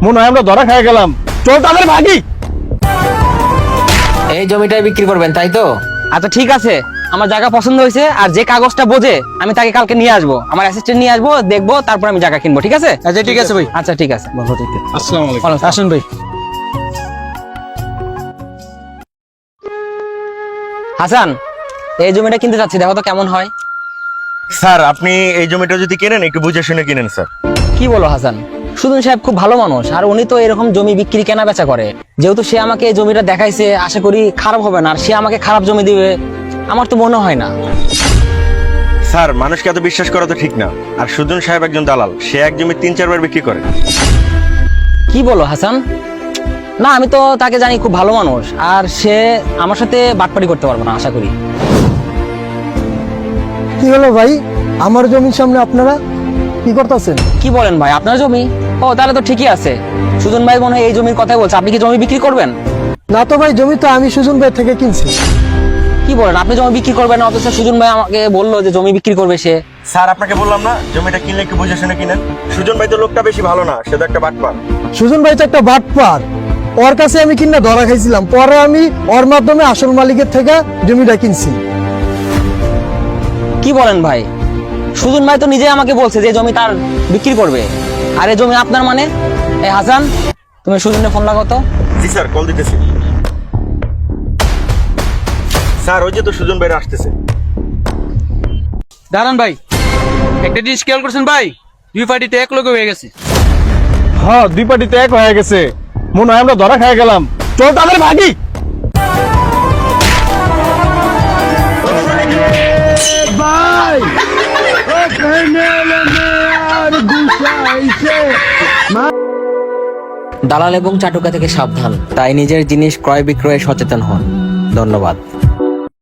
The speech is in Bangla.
মনে হয় আমরা ধরা খেয়ে গেলাম। চল তাদের ভাগি। এই জমিটাই বিক্রি করবেন তাই তো? আচ্ছা ঠিক আছে, আমার জায়গা পছন্দ হয়েছে, আর যে কাগজটা বোঝে আমি তাকে কালকে নিয়ে আসবো, আমার অ্যাসিস্ট্যান্ট নিয়ে আসবো, দেখবো, তারপর আমি জায়গা কিনবো। ঠিক আছে? আচ্ছা ঠিক আছে ভাই। আচ্ছা ঠিক আছে। আসসালামু আলাইকুম। ভালো, আসুন ভাই। হাসান, এই জমিটা কিনতে চাচ্ছি, দেখো তো কেমন হয়। স্যার আপনি এই জমিটা যদি কিনেন একটু বুঝে শুনে কিনেন স্যার। কি বলো হাসান, সুজন সাহেব খুব ভালো মানুষ, আর উনি তো এরকম জমি বিক্রি কেনা বেচা করে। যেহেতু সে আমাকে এই জমিটা দেখাইছে, আশা করি খারাপ হবে না, আর সে আমাকে খারাপ জমি দিবে আমার তো মনে হয় না। স্যার মানুষকে এত বিশ্বাস করা তো ঠিক না। আর সুজন সাহেব একজন দালাল, সে এক জমি 3-4 বার বিক্রি করে। কি বলো হাসান? না, আমি তো তাকে জানি খুব ভালো মানুষ, আর সে আমার সাথে বাটপারি করতে পারবে না আশা করি। কি হলো ভাই, আমার জমির সামনে আপনারা কি করতেছেন? কি বলেন ভাই, আপনার জমি? ও তাহলে তো ঠিকই আছে, সুজন ভাই মনে হয় এই জমির কথাই বলছে। আপনি কি জমি বিক্রি করবেন? না তো ভাই, জমি তো আমি সুজন ভাই থেকে কিনছি। কি বলেন, আপনি জমি বিক্রি করবেন না, অথচ সুজন ভাই আমাকে বললো যে জমি বিক্রি করবে সে। স্যার আপনাকে বললাম না জমিটা কিনলে একটু বুঝে শুনে কিনেন। সুজন ভাই তো লোকটা বেশি ভালো না, সে তো একটা বাটপার। সুজন ভাই তো একটা বাটপার, ওর কাছে আমি কিনা ধরা খাইছিলাম, পরে আমি ওর মাধ্যমে আসল মালিকের থেকে জমিটা কিনছি। কি বলেন ভাই, সুজন ভাই তো নিজে আমাকে বলছে যে জমি তার বিক্রি করবে, আর এই জমি আপনার মানে? এই হাসান, তুমি সুজনের ফোন লাগাও তো। জি স্যার কল দিতেছি। স্যার ওই যে তো সুজন ভাই আসতেছে। দাঁড়ান ভাই, একটা জিনিস খেয়াল করছেন ভাই, দুই পার্টিতে এক লোক হয়ে গেছে। হ্যাঁ, দুই পার্টিতে এক হয়ে গেছে। মনে হয় আমরা ধরা খেয়ে গেলাম। চল তাদের ভাগি। দালাল এবং চাটুকা থেকে সাবধান, তাই নিজের জিনিস ক্রয় বিক্রয়ে সচেতন হন। ধন্যবাদ।